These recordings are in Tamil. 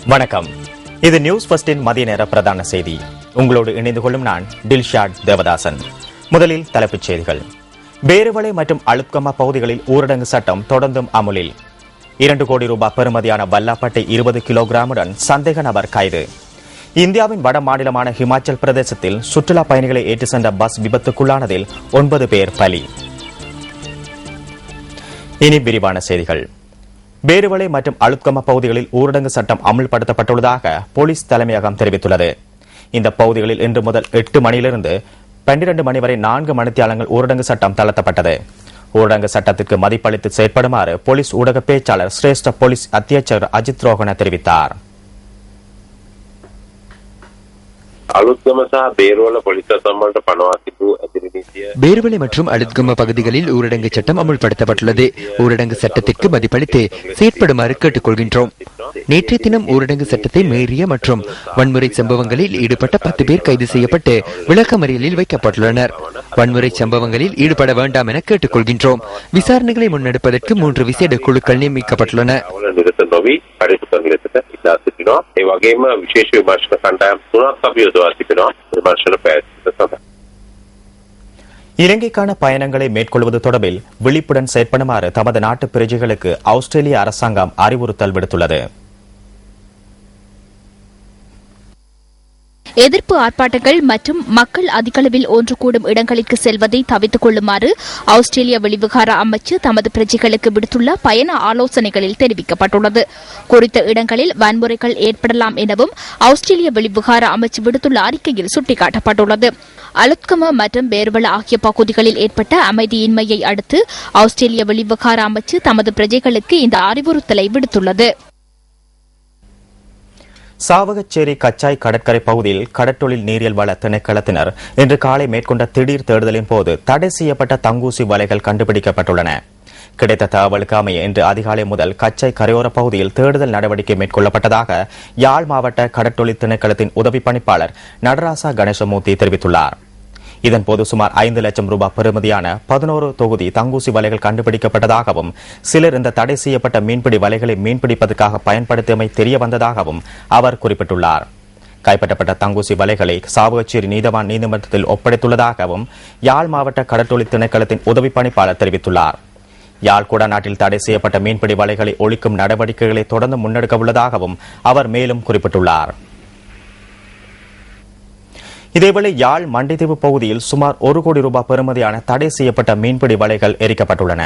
வணக்கம். இது நியூஸ் ஃபர்ஸ்டின் மதிய நேர பிரதான செய்தி. உங்களோடு இணைந்து கொள்ளும் நான் டில்ஷாட் தேவதாசன். முதலில் தலைப்புச் செய்திகள். பேருவளை மற்றும் அளுத்கமா பகுதிகளில் ஊரடங்கு சட்டம் தொடர்ந்தும் அமுலில். 2 கோடி ரூபாய் பெறுமதியான வல்லாப்பட்டை 20 கிலோகிராமுடன் சந்தேக நபர் கைது. இந்தியாவின் வட மாநிலமான ஹிமாச்சல் பிரதேசத்தில் சுற்றுலா பயணிகளை ஏற்றி சென்ற பஸ் விபத்துக்குள்ளானதில் 9 பேர் பலி. இனி விரிவான செய்திகள். பேருவளை மற்றும் அளுத்கமா பகுதிகளில் ஊரடங்கு சட்டம் அமல்படுத்தப்பட்டுள்ளதாக போலீஸ் தலைமையகம் தெரிவித்துள்ளது. இந்த பகுதிகளில் இன்று முதல் 8 மணியிலிருந்து 12 மணி வரை 4 மணித்தியாலங்கள் ஊரடங்கு சட்டம் தளர்த்தப்பட்டது. ஊரடங்கு சட்டத்திற்கு மதிப்பளித்து செயற்படுமாறு போலீஸ் ஊடக பேச்சாளர் சிரேஷ்ட போலீஸ் அத்தியட்சகர் அஜித் ரோஹன தெரிவித்தார். பேருவளை மற்றும் அளுத்கமா பகுதிகளில் ஊரடங்கு சட்டம் அமுல்படுத்தப்பட்டுள்ளது. ஊரடங்கு சட்டத்திற்கு மதிப்பளித்து செயற்படுமாறு கேட்டுக் கொள்கின்றோம். நேற்றைய தினம் ஊரடங்கு சட்டத்தை மீறிய மற்றும் வன்முறை சம்பவங்களில் ஈடுபட்ட 10 பேர் கைது செய்யப்பட்டு விளக்கமறியலில் வைக்கப்பட்டுள்ளனர். வன்முறை சம்பவங்களில் ஈடுபட வேண்டாம் என கேட்டுக் கொள்கின்றோம். விசாரணைகளை முன்னெடுப்பதற்கு 3 விசேட குழுக்கள் நியமிக்கப்பட்டுள்ளன. இலங்கைக்கான பயணங்களை மேற்கொள்வது தொடர்பில் விழிப்புடன் செயற்படுமாறு தமது நாட்டு பிரஜைகளுக்கு ஆஸ்திரேலிய அரசாங்கம் அறிவுறுத்தல் விடுத்துள்ளது. எதிர்ப்பு ஆர்ப்பாட்டங்கள் மற்றும் மக்கள் அதிகளவில் ஒன்று கூடும் இடங்களுக்கு செல்வதை தவிர்த்துக் கொள்ளுமாறு ஆஸ்திரேலிய வெளிவிவகார அமைச்சு தமது பிரஜைகளுக்கு விடுத்துள்ள பயண ஆலோசனைகளில் தெரிவிக்கப்பட்டுள்ளது. குறித்த இடங்களில் வன்முறைகள் ஏற்படலாம் எனவும் ஆஸ்திரேலிய வெளிவிவகார அமைச்சு விடுத்துள்ள அறிக்கையில் சுட்டிக்காட்டப்பட்டுள்ளது. அளுத்கமா மற்றும் பேருவள ஆகிய பகுதிகளில் ஏற்பட்ட அமைதியின்மையை அடுத்து ஆஸ்திரேலிய வெளிவிவகார அமைச்சு தமது பிரஜைகளுக்கு இந்த அறிவுறுத்தலை விடுத்துள்ளது. சாவகச்சேரி கச்சாய் கடற்கரை பகுதியில் கடற்றொழில் நீரியல் வள திணைக்களத்தினர் இன்று காலை மேற்கொண்ட திடீர் தேடுதலின் போது தடை செய்யப்பட்ட தங்கூசி வலைகள் கண்டுபிடிக்கப்பட்டுள்ளன. கிடைத்த தகவலுக்கு அமைய இன்று அதிகாலை முதல் கச்சாய் கரையோர பகுதியில் தேடுதல் நடவடிக்கை மேற்கொள்ளப்பட்டதாக யாழ் மாவட்ட கடற்றொழில் திணைக்களத்தின் உதவி பணிப்பாளர் நடராசா கணேசமூர்த்தி தெரிவித்துள்ளார். இதன்போது சுமார் 5 லட்சம் ரூபாய் பெறுமதியான 11 தொகுதி தங்கூசி வலைகள் கண்டுபிடிக்கப்பட்டதாகவும் சிலர் இந்த தடை செய்யப்பட்ட மீன்பிடி வலைகளை மீன்பிடிப்பதற்காக பயன்படுத்தியமை தெரிய வந்ததாகவும் அவர் குறிப்பிட்டுள்ளார். கைப்பற்றப்பட்ட தங்கூசி வலைகளை சாவகச்சேரி நீதவான் நீதிமன்றத்தில் ஒப்படைத்துள்ளதாகவும் யாழ் மாவட்ட கடற்றொழில் திணைக்களத்தின் உதவி பணிப்பாளர் தெரிவித்துள்ளார். யாழ் குடாநாட்டில் தடை செய்யப்பட்ட மீன்பிடி வலைகளை ஒழிக்கும் நடவடிக்கைகளை தொடர்ந்து முன்னெடுக்க உள்ளதாகவும் அவர் மேலும் குறிப்பிட்டுள்ளார். இதேவேளை யாழ் மண்டைதீவு பகுதியில் சுமார் 1 கோடி ரூபாய் பெறுமதியான தடை செய்யப்பட்ட மீன்பிடி வலைகள் எரிக்கப்பட்டுள்ளன.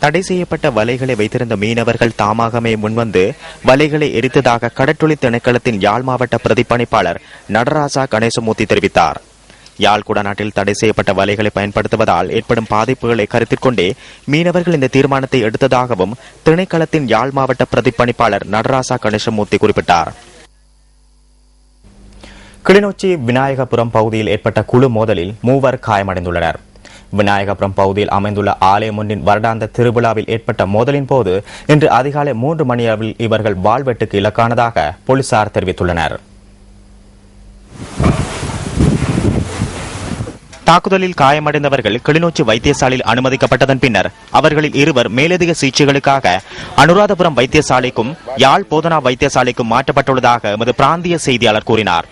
தடை செய்யப்பட்ட வலைகளை வைத்திருந்த மீனவர்கள் தாமாகவே முன்வந்து வலைகளை எரித்ததாக கடற்றொழில் திணைக்களத்தின் யாழ் மாவட்ட பிரதிப்பணிப்பாளர் நடராசா கணேசமூர்த்தி தெரிவித்தார். யாழ் குடாநாட்டில் தடை செய்யப்பட்ட வலைகளை பயன்படுத்துவதால் ஏற்படும் பாதிப்புகளை கருத்தில் கொண்டே மீனவர்கள் இந்த தீர்மானத்தை எடுத்ததாகவும் திணைக்களத்தின் யாழ் மாவட்ட பிரதிப்பணிப்பாளர் நடராசா கணேசமூர்த்தி குறிப்பிட்டார். கிளிநொச்சி விநாயகபுரம் பகுதியில் ஏற்பட்ட குழு மோதலில் 3 காயமடைந்துள்ளனர். விநாயகபுரம் பகுதியில் அமைந்துள்ள ஆலயம் ஒன்றின் வருடாந்த திருவிழாவில் ஏற்பட்ட மோதலின் போது இன்று அதிகாலை 3 மணியளவில் இவர்கள் வாள்வெட்டுக்கு இலக்கானதாக போலீசார் தெரிவித்துள்ளனர். தாக்குதலில் காயமடைந்தவர்கள் கிளிநொச்சி வைத்தியசாலையில் அனுமதிக்கப்பட்டதன் பின்னர் அவர்களில் 2 மேலதிக சிகிச்சைகளுக்காக அனுராதபுரம் வைத்தியசாலைக்கும் யாழ் போதனா வைத்தியசாலைக்கும் மாற்றப்பட்டுள்ளதாக எமது பிராந்திய செய்தியாளர் கூறினார்.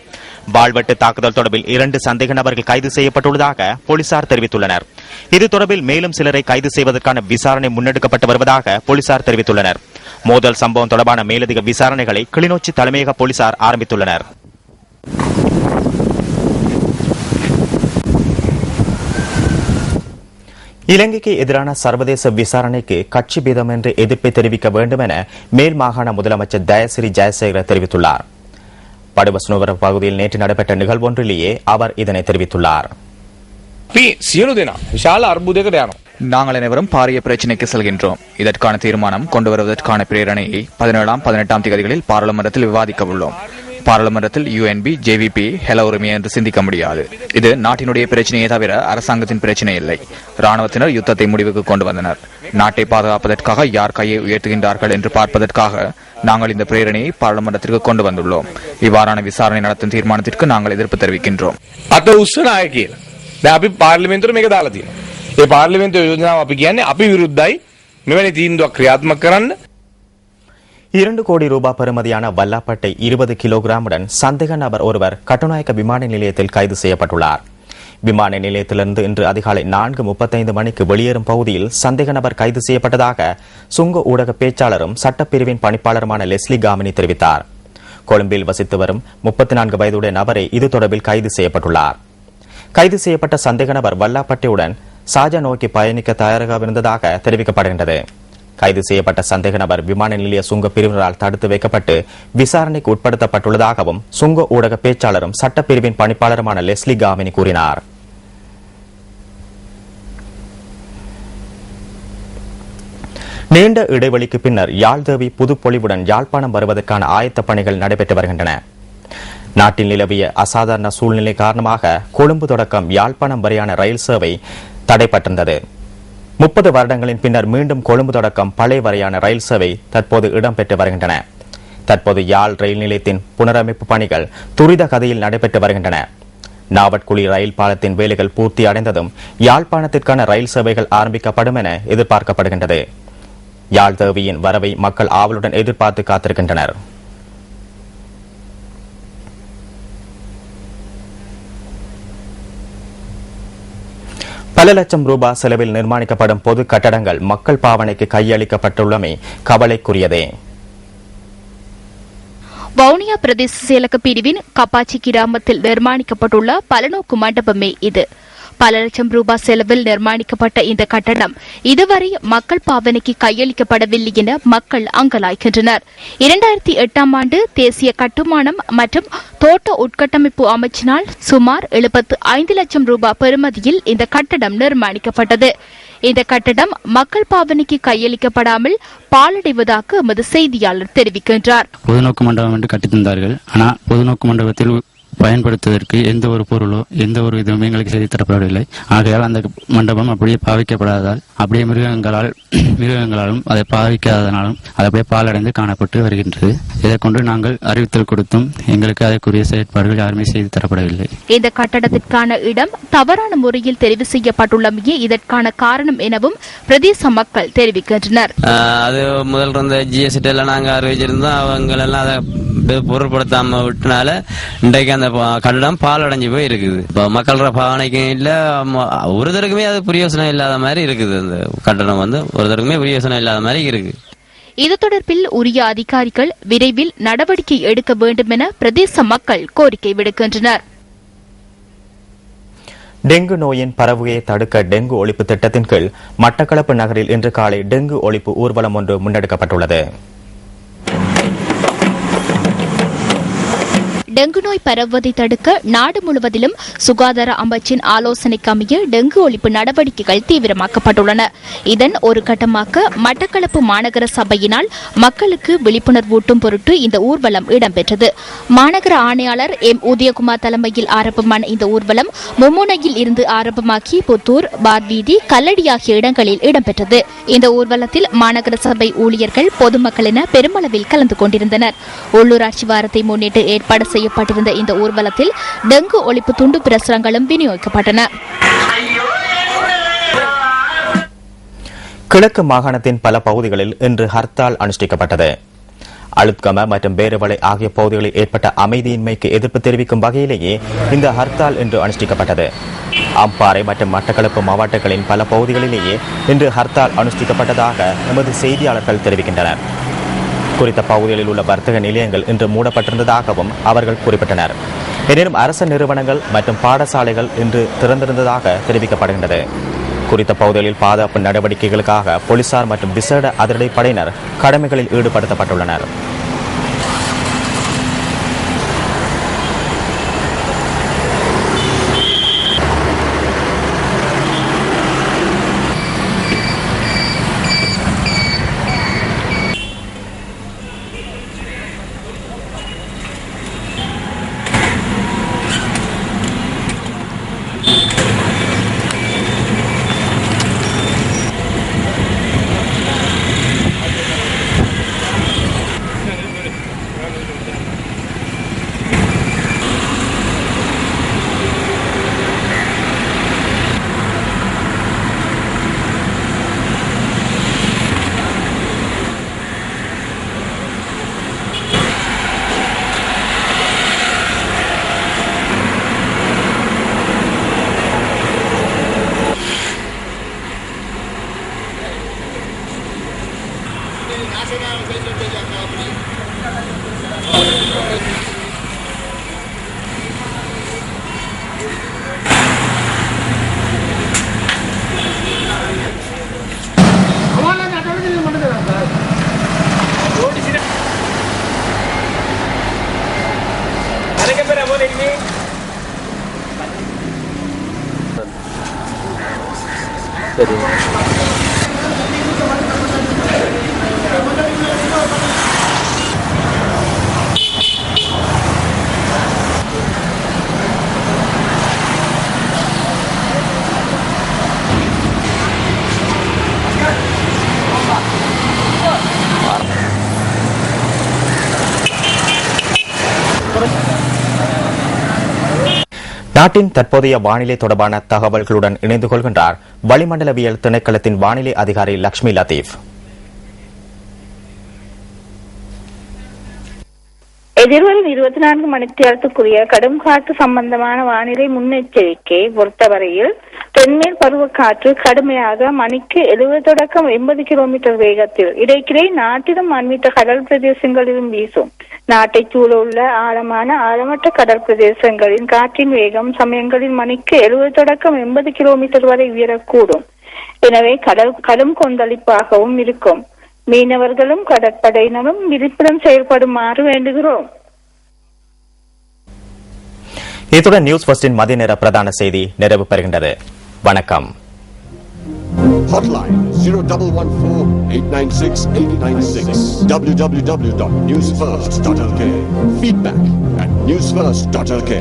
வாள்வெட்டு தாக்குதல் தொடர்பில் 2 சந்தேக நபர்கள் கைது செய்யப்பட்டுள்ளதாக போலீசார் தெரிவித்துள்ளனர். இது தொடர்பில் மேலும் சிலரை கைது செய்வதற்கான விசாரணை முன்னெடுக்கப்பட்டு வருவதாக போலீசார் தெரிவித்துள்ளனர். மோதல் சம்பவம் தொடர்பான மேலதிக விசாரணைகளை கிளிநொச்சி தலைமையக போலீசார் ஆரம்பித்துள்ளனர். இலங்கைக்கு எதிரான சர்வதேச விசாரணைக்கு கட்சி பேதமின்றி எதிர்ப்பை தெரிவிக்க வேண்டும் என மேல் மாகாண முதலமைச்சர் தயசிறி ஜெயசேகர தெரிவித்துள்ளார். படுவஸ்னுவர பகுதியில் நேற்று நடைபெற்ற நிகழ்வொன்றிலேயே அவர் இதனை தெரிவித்துள்ளார். நாங்கள் அனைவரும் பாரிய பிரச்சினைக்கு செல்கின்றோம். இதற்கான தீர்மானம் கொண்டு வருவதற்கான பிரேரணையை 17ஆம் 18ஆம் தேதிகளில் பாராளுமன்றத்தில் விவாதிக்க உள்ளோம். பாராளுமன்றத்தில் யுஎன்பி ஜேவிபி ஹெல உரிமை என்று சிந்திக்க முடியாது. இது நாட்டினுடைய பிரச்சனையே தவிர அரசாங்கத்தின் பிரச்சனை இல்லை. ராணுவத்தினர் யுத்தத்தை முடிவுக்கு கொண்டு வந்தனர். நாட்டை பாதுகாப்பதற்காக யார் கையை உயர்த்துகின்றார்கள் என்று பார்ப்பதற்காக நாங்கள் இந்த பிரேரணையை பாராளுமன்றத்திற்கு கொண்டு வந்துள்ளோம். இவ்வாறான விசாரணை நடத்தும் தீர்மானத்திற்கு நாங்கள் எதிர்ப்பு தெரிவிக்கின்றோம். පාර්ලිමේන්තුවේ මේක දාලා තියෙනවා. ඒ පාර්ලිමේන්තු යෝජනාව අපි කියන්නේ අපි විරුද්ධයි මෙවැනි තීන්දුවක් ක්‍රියාත්මක කරන්න. 2 கோடி ரூபாய் பெறுமதியான வல்லாப்பட்டை 20 கிலோகிராமுடன் சந்தேக நபர் ஒருவர் கட்டுநாயக்க விமான நிலையத்தில் கைது செய்யப்பட்டுள்ளார். விமான நிலையத்திலிருந்து இன்று அதிகாலை 4:35 மணிக்கு வெளியேறும் பகுதியில் சந்தேக நபர் கைது செய்யப்பட்டதாக சுங்க ஊடக பேச்சாளரும் சட்டப்பிரிவின் பணிப்பாளருமான லெஸ்லி காமினி தெரிவித்தார். கொழும்பில் வசித்து வரும் 34 வயதுடைய நபரை இது தொடர்பில் கைது செய்யப்பட்டுள்ளார். கைது செய்யப்பட்ட சந்தேக நபர் வல்லாப்பட்டையுடன் சாஜா நோக்கி பயணிக்க தயாராக இருந்ததாக தெரிவிக்கப்படுகின்றது. கைது செய்யப்பட்ட சந்தேக நபர் விமான நிலைய சுங்க பிரிவினரால் தடுத்து வைக்கப்பட்டு விசாரணைக்கு உட்படுத்தப்பட்டுள்ளதாகவும் சுங்க ஊடக பேச்சாளரும் சட்டப்பிரிவின் பணிப்பாளருமான லெஸ்லி காமினி கூறினார். நீண்ட இடைவெளிக்கு பின்னர் யாழ்தேவி புதுப்பொலிவுடன் யாழ்ப்பாணம் வருவதற்கான ஆயத்த பணிகள் நடைபெற்று வருகின்றன. நாட்டில் நிலவிய அசாதாரண சூழ்நிலை காரணமாக கொழும்பு தொடக்கம் யாழ்ப்பாணம் வரையான ரயில் சேவை தடைப்பட்டிருந்தது. 30 வருடங்களின் பின்னர் மீண்டும் கொழும்பு தொடக்கம் பழைய வரையான ரயில் சேவை தற்போது இடம்பெற்று வருகின்றன. தற்போது யாழ் ரயில் நிலையத்தின் புனரமைப்பு பணிகள் துரித கதியில் நடைபெற்று வருகின்றன. நாவட்குழி ரயில் பாலத்தின் வேலைகள் பூர்த்தி அடைந்ததும் யாழ்ப்பாணத்திற்கான ரயில் சேவைகள் ஆரம்பிக்கப்படும் என எதிர்பார்க்கப்படுகின்றது. யாழ்தேவியின் வரவை மக்கள் ஆவலுடன் எதிர்பார்த்து காத்திருக்கின்றனர். பல லட்சம் ரூபாய் செலவில் நிர்மாணிக்கப்படும் பொது கட்டடங்கள் மக்கள் பாவனைக்கு கையளிக்கப்பட்டுள்ளமை கவலைக்குரியதே. வவுனியா பிரதேச செயலக பிரிவின் கப்பாச்சி கிராமத்தில் நிர்மாணிக்கப்பட்டுள்ள பலநோக்கு மண்டபமே இது. பல லட்சம் ரூபாய் செலவில் நிர்மாணிக்கப்பட்ட இந்த கட்டடம் இதுவரை மக்கள் பாவனைக்கு கையளிக்கப்படவில்லை என மக்கள் அங்கலாய்க்கின்றனர். 2008ஆம் ஆண்டு தேசிய கட்டுமானம் மற்றும் தோட்ட உட்கட்டமைப்பு அமைச்சினால் சுமார் 75 லட்சம் ரூபாய் பெறுமதியில் இந்த கட்டடம் நிர்மாணிக்கப்பட்டது. இந்த கட்டடம் மக்கள் பாவனைக்கு கையளிக்கப்படாமல் பாலடைவதாக எமது செய்தியாளர் தெரிவிக்கின்றார். பொதுநோக்கு மண்டபம் என்று கட்டித்தந்தார்கள். ஆனால் பொதுநோக்கு மண்டபத்தில் பயன்படுத்துவதற்கு எந்த ஒரு பொருளோ எந்த ஒரு இதுவுமே எங்களுக்கு செய்து தரப்படவில்லை. ஆகையால் அந்த மண்டபம் அப்படியே பாவிக்கப்படாததால் அப்படியே மிருகங்களாலும் அதை பாவிக்காதனாலும் அது அப்படியே பாலடைந்து காணப்பட்டு வருகின்றது. இதை கொண்டு நாங்கள் அறிவித்தல் கொடுத்தும் எங்களுக்கு அதற்குரிய செயற்பாடுகள் யாருமே செய்து தரப்படவில்லை. இந்த கட்டடத்திற்கான இடம் தவறான முறையில் தெரிவு செய்யப்பட்டுள்ளமையே இதற்கான காரணம் எனவும் பிரதேச மக்கள் தெரிவிக்கின்றனர். அது முதல் இருந்த ஜிஎஸ்டி எல்லாம் நாங்கள் அறிவிச்சிருந்தோம். அவங்க எல்லாம் அதை பொருட்படுத்தாம விட்டனால இன்றைக்கு அந்த கட்டடம் பாலடைஞ்சு போய் இருக்குது. மக்களோட பாவனைக்கு இல்ல ஒருத்தருக்குமே அது பிரயோசனம் இல்லாத மாதிரி இருக்குது. அந்த கட்டடம் ஒருத்தருக்குமே பிரயோசனம் இல்லாத மாதிரி இருக்கு. இது தொடர்பில் உரிய அதிகாரிகள் விரைவில் நடவடிக்கை எடுக்க வேண்டும் என பிரதேச மக்கள் கோரிக்கை விடுக்கின்றனர். டெங்கு நோயின் பரவுகையை தடுக்க டெங்கு ஒழிப்பு திட்டத்தின் கீழ் மட்டக்களப்பு நகரில் இன்று காலை டெங்கு ஒழிப்பு ஊர்வலம் ஒன்று முன்னெடுக்கப்பட்டுள்ளது. டெங்கு நோய் பரவுவதை தடுக்க நாடு முழுவதிலும் சுகாதார அமைச்சின் ஆலோசனைக்கு அமைய டெங்கு ஒழிப்பு நடவடிக்கைகள் தீவிரமாக்கப்பட்டுள்ளன. இதன் ஒரு கட்டமாக மட்டக்களப்பு மாநகர சபையினால் மக்களுக்கு விழிப்புணர்வூட்டும் பொருட்டு இந்த ஊர்வலம் இடம்பெற்றது. மாநகர ஆணையாளர் எம் உதயகுமார் தலைமையில் ஆரம்பமான இந்த ஊர்வலம் மும்முனையில் இருந்து ஆரம்பமாகி புத்தூர், பார்வீதி, கல்லடி ஆகிய இடங்களில் இடம்பெற்றது. இந்த ஊர்வலத்தில் மாநகர சபை ஊழியர்கள், பொதுமக்கள் என பெருமளவில் கலந்து கொண்டிருந்தனர். உள்ளூராட்சி வாரத்தை முன்னிட்டு ஏற்பாடு செய்யப்பட்டிருந்த இந்த ஊர்வலத்தில் டெங்கு ஒழிப்பு துண்டு பிரசுரங்களும் விநியோகிக்கப்பட்டன. கிழக்கு மாகாணத்தின் பல பகுதிகளில் இன்று ஹர்த்தால் அனுஷ்டிக்கப்பட்டது. அளுத்கம மற்றும் பேருவளை ஆகிய பகுதிகளில் ஏற்பட்ட அமைதியின்மைக்கு எதிர்ப்பு தெரிவிக்கும் வகையிலேயே இந்த ஹர்த்தால் இன்று அனுஷ்டிக்கப்பட்டது. அம்பாறை மற்றும் மட்டக்களப்பு மாவட்டங்களின் பல பகுதிகளிலேயே இன்று ஹர்த்தால் அனுஷ்டிக்கப்பட்டதாக எமது செய்தியாளர்கள் தெரிவிக்கின்றனர். குறித்த பகுதிகளில் உள்ள வர்த்தக நிலையங்கள் இன்று மூடப்பட்டிருந்ததாகவும் அவர்கள் குறிப்பிட்டனர். எனினும் அரசு நிறுவனங்கள் மற்றும் பாடசாலைகள் இன்று திறந்திருந்ததாக தெரிவிக்கப்படுகின்றது. குறித்த பகுதிகளில் பாதுகாப்பு நடவடிக்கைகளுக்காக போலீசார் மற்றும் விசேட அதிரடிப்படையினர் கடமைகளில் ஈடுபடுத்தப்பட்டுள்ளனர். சரி. நாட்டின் தற்போதைய வானிலை தொடர்பான தகவல்களுடன் இணைந்து கொள்கின்றார் வளிமண்டலவியல் திணைக்களத்தின் வானிலை அதிகாரி லக்ஷ்மி லத்தீப். எதிர்வரும் 24 மணித்தியாலத்துக்குரிய கடும் காற்று சம்பந்தமான வானிலை முன்னெச்சரிக்கை பொறுத்தவரையில் தென்மேல் பருவக்காற்று கடுமையாக மணிக்கு 70 தொடக்கம் 80 கிலோமீட்டர் வேகத்தில் இடைக்கிடை நாட்டிலும் அண்மித்த கடல் பிரதேசங்களிலும் வீசும். நாட்டை சூழ உள்ள ஆழமற்ற கடல் பிரதேசங்களின் காற்றின் வேகம் சமயங்களில் மணிக்கு 70 தொடக்கம் 80 கிலோமீட்டர் வரை உயரக்கூடும். எனவே கடும் கொந்தளிப்பாகவும் இருக்கும். மீனவர்களும் கடற்படையினரும் விழிப்புடன் செயல்படுமாறு வேண்டுகிறோம். இத்துடன் நியூஸ் ஃபர்ஸ்டின் மதிய நேர பிரதான செய்தி நிறைவு பெறுகின்றது. வணக்கம். Hotline 0114-896-896 www.newsfirst.lk. Feedback at newsfirst.lk.